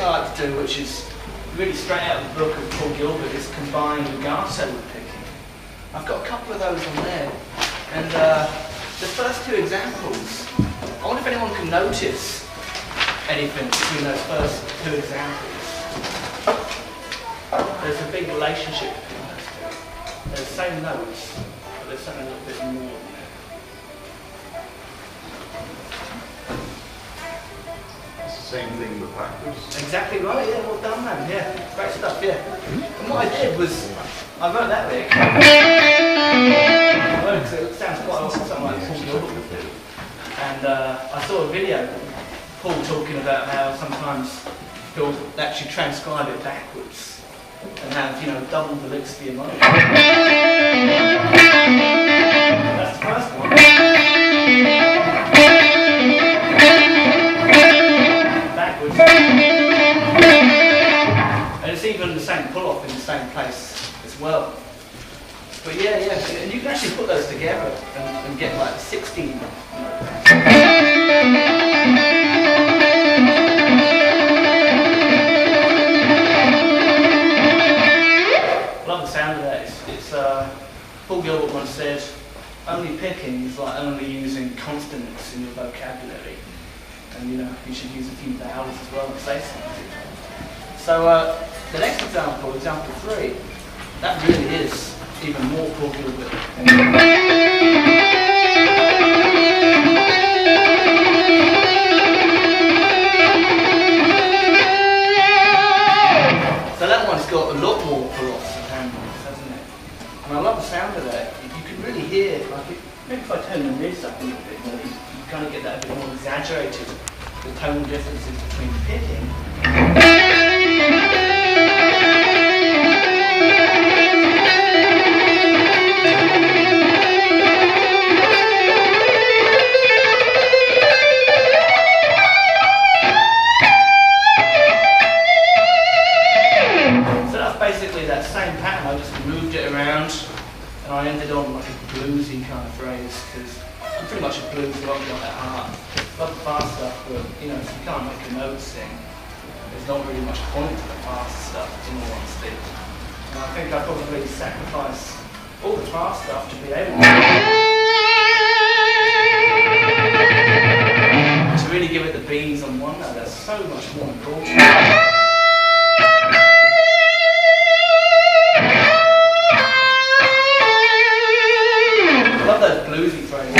thing I like to do, which is really straight out of the book of Paul Gilbert, is combine legato with picking. I've got a couple of those on there, and the first two examples, I wonder if anyone can notice anything between those first two examples. There's a big relationship between those two. They're the same notes, but there's something a little bit more in there. It's the same thing but backwards. Exactly right, yeah, well done man, yeah, great stuff, yeah. And what I did was, I wrote that lick. I wrote it, it sounds quite often something like Paul Gilbert would do. And I saw a video, Paul talking about how sometimes he'll actually transcribe it backwards and have, you know, double the licks for your money. That's the first one. Backwards. And it's even the same pull-off in the same place as well. But yeah, and you can actually put those together and get like 16. Love the sound of that. It's Paul Gilbert once said, only picking is like only using consonants in your vocabulary. And you know, you should use a few vowels as well to say something. So the next example, example 3, that really is even more Paul Gilbert. So that one's got a lot more pull-offs and handles, hasn't it? And I love the sound of that. You can really hear, like, maybe if I turn the mids up a little bit more, you kind of get that a bit more exaggerated, the tone differences between picking. Basically that same pattern, I just moved it around and I ended on like a bluesy kind of phrase, because I'm pretty much a blues rock guy at heart. Love the fast stuff, but you know, if you can't make a note sing, there's not really much point to the fast stuff, in all honesty. And I think I probably sacrifice all the fast stuff to be able to really give it the beans on one note. That's so much more important. I love those bluesy phrases.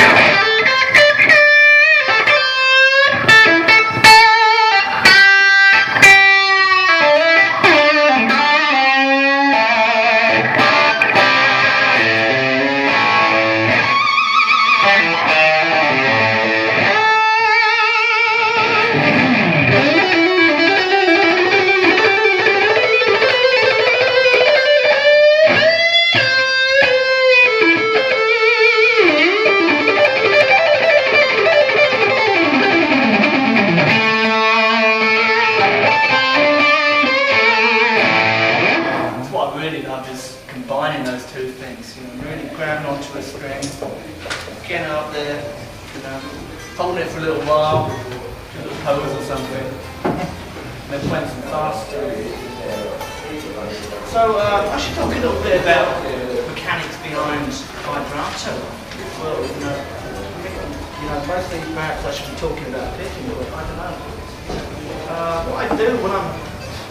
Combining those two things, you know, really grabbing onto a string, getting up there, you know, holding it for a little while, do a little pose or something, and then playing some fast tunes. So I should talk a little bit about the mechanics behind vibrato as well. You know, mostly perhaps I should be talking about picking, but I don't know. What I do when I'm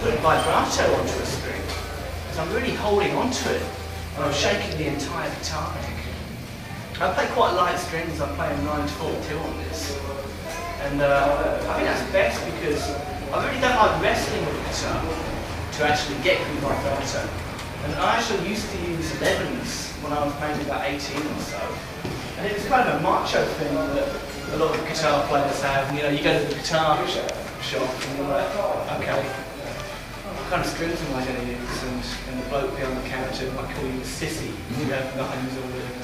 putting vibrato onto a string, I'm really holding onto it and I'm shaking the entire guitar neck. I play quite light strings, I'm playing 9 to 42 on this. And I think that's best because I really don't like wrestling with the guitar to actually get good vibrato. And I actually used to use 11s when I was maybe about 18 or so. And it was kind of a macho thing that a lot of guitar players have. You know, you go to the guitar shop and you're like, okay, what kind of strings am I going to use? And the bloke behind the counter might call you a sissy if you have 9s or whatever.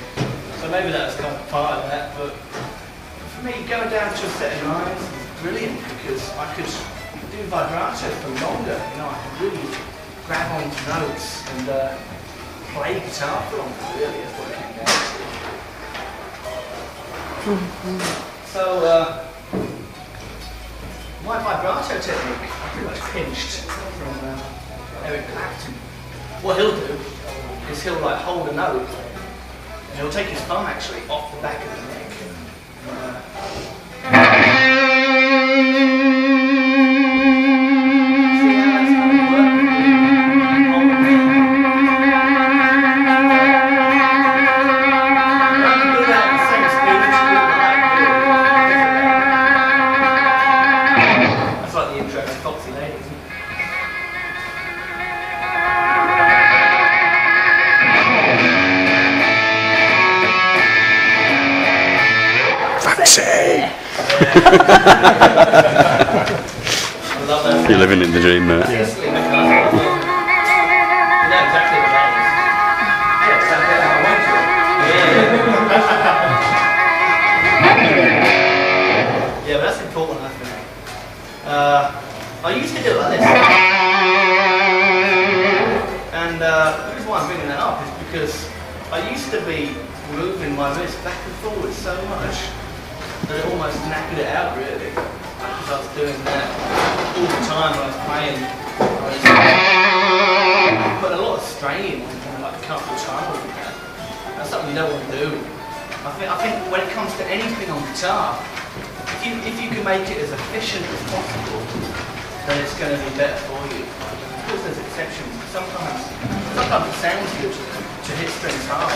So maybe that's kind of part of that, but for me, going down to a set of 9s is brilliant because I could do vibrato for longer. You know, I could really grab onto notes and play guitar for longer, really, is what it came down to. So, my vibrato technique, I pretty much pinched from Eric Clapton. What he'll do is he'll like hold a note and he'll take his thumb actually off the back of the neck. You're living in the dream, mate. You know exactly what that is. Yeah, it's that bit how I went to it. Yeah, but that's important, I think. I used to do it like this. And the reason why I'm bringing that up is because I used to be moving my wrist back and forward so much that it almost knackered it out, really. Because I was doing that all the time when I was playing. I put a lot of strain on like carpal tunnel with that. That's something you don't want to do. I think when it comes to anything on guitar, if you can make it as efficient as possible, then it's going to be better for you. Of course there's exceptions. Sometimes it sounds good to hit strings hard.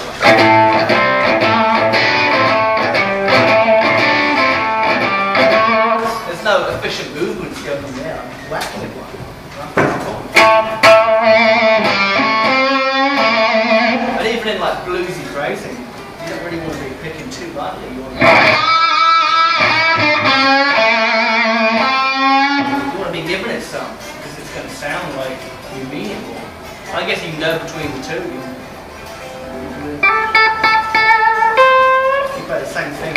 There's no efficient movements going on there. I'm whacking it one. And even in like bluesy phrasing, you don't really want to be picking too lightly. You want to be giving it some, because it's going to sound like you mean it more. I guess you can go between the two. You play the same thing.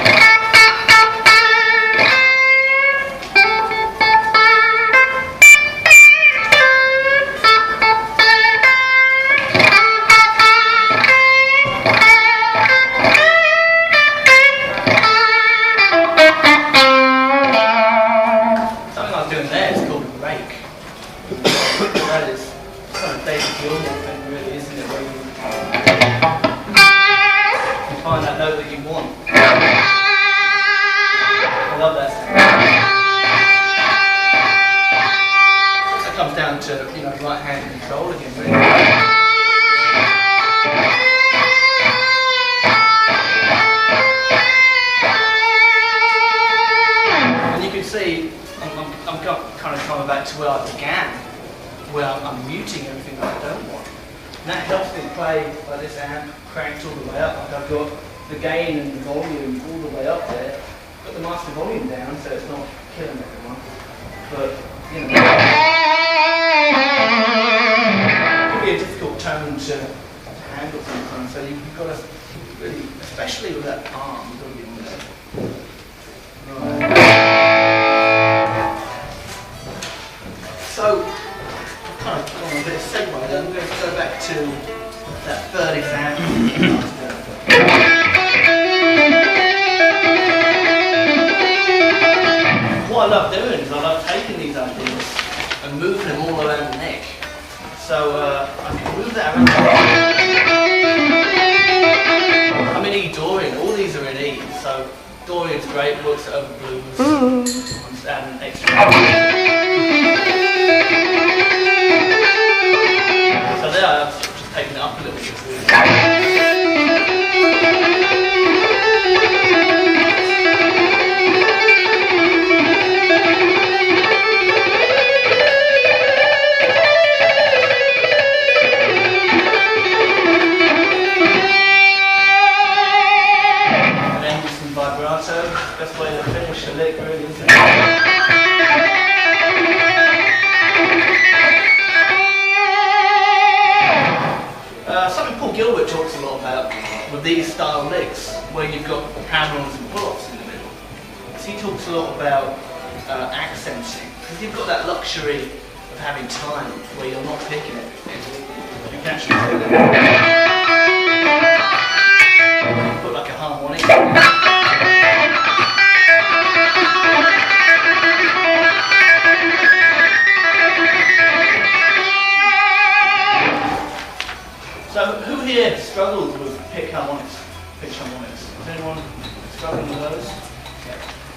those.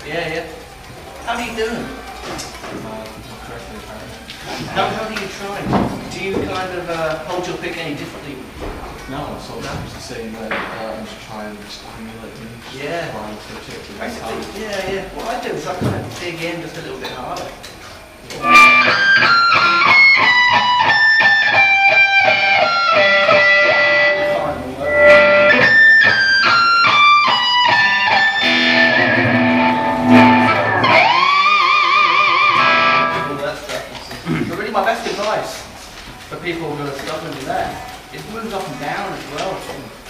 Yeah, yeah. How are you doing? How do you try? Do you kind of hold your pick any differently? No, I'm sort of just saying that to try and just emulate them. Yeah. Basically, yeah. What I do is I kind of dig in just a little bit harder. But really my best advice for people who are struggling with that is move up and down as well.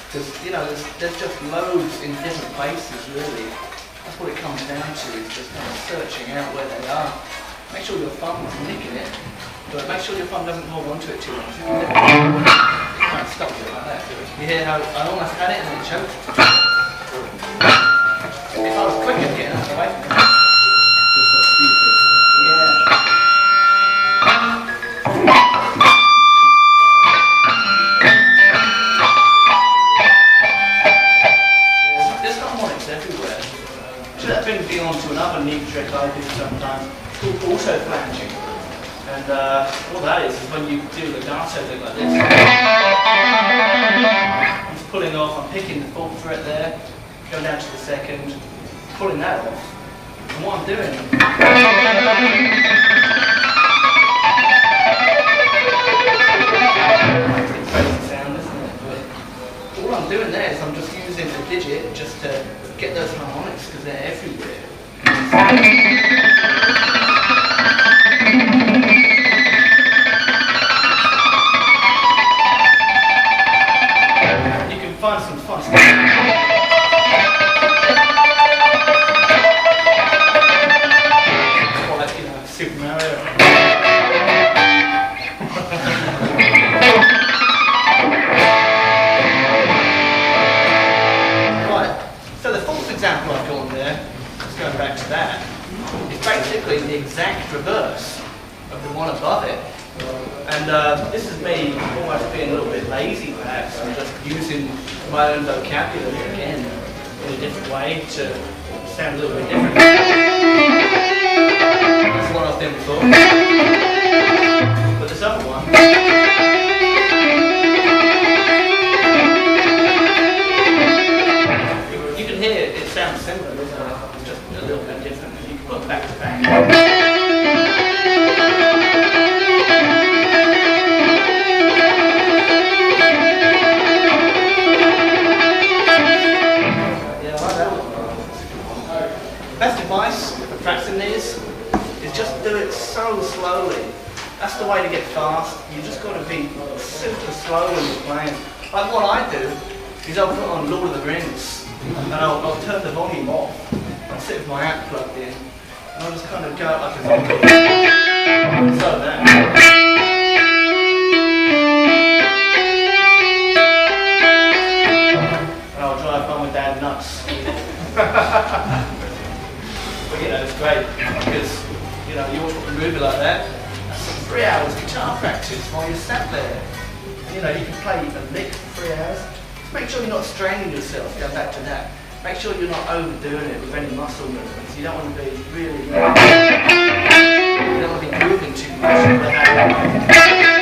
Because, you know, there's just loads in different places, really. That's what it comes down to, is just kind of searching out where they are. Make sure your thumb is nicking it, but make sure your thumb doesn't hold onto it too much. It kind of stops it like that. You hear how I almost had it and it choked? If I was quicker getting out of the way. That brings me on to another neat trick I do sometimes called auto-flanging. And what that is when you do the legato thing like this. I'm just pulling off, I'm picking the 4th fret there, going down to the 2nd, pulling that off. And what I'm doing it's crazy sound, isn't it? But all I'm doing there is I'm just using the digit just to get those harmonics because they're everywhere. You can find some fun stuff. Quite, you know, Super Mario. Example I've got there, just going back to that, is basically the exact reverse of the one above it. And this is me almost being a little bit lazy perhaps, and just using my own vocabulary again in a different way to sound a little bit different. That's what I've done before. But this other one, it sounds similar, isn't it? It's just a little bit different. You can put them back to back. Yeah, I like that one. Best advice for practicing these is just do it so slowly. That's the way to get fast. You just got to be super slow when you're playing. Like what I do is I'll put on Lord of the Rings. And I'll turn the volume off. I'll sit with my amp plugged in, and I'll just kind of go out like a zombie. So that. And I'll drive home with Dad nuts. But you know, it's great because you know you want to move it like that. That's some 3 hours guitar practice while you're sat there. You know, you can play a lick for 3 hours. Make sure you're not straining yourself, go back to that. Make sure you're not overdoing it with any muscle movements. You don't want to be really, you don't want to be moving too much.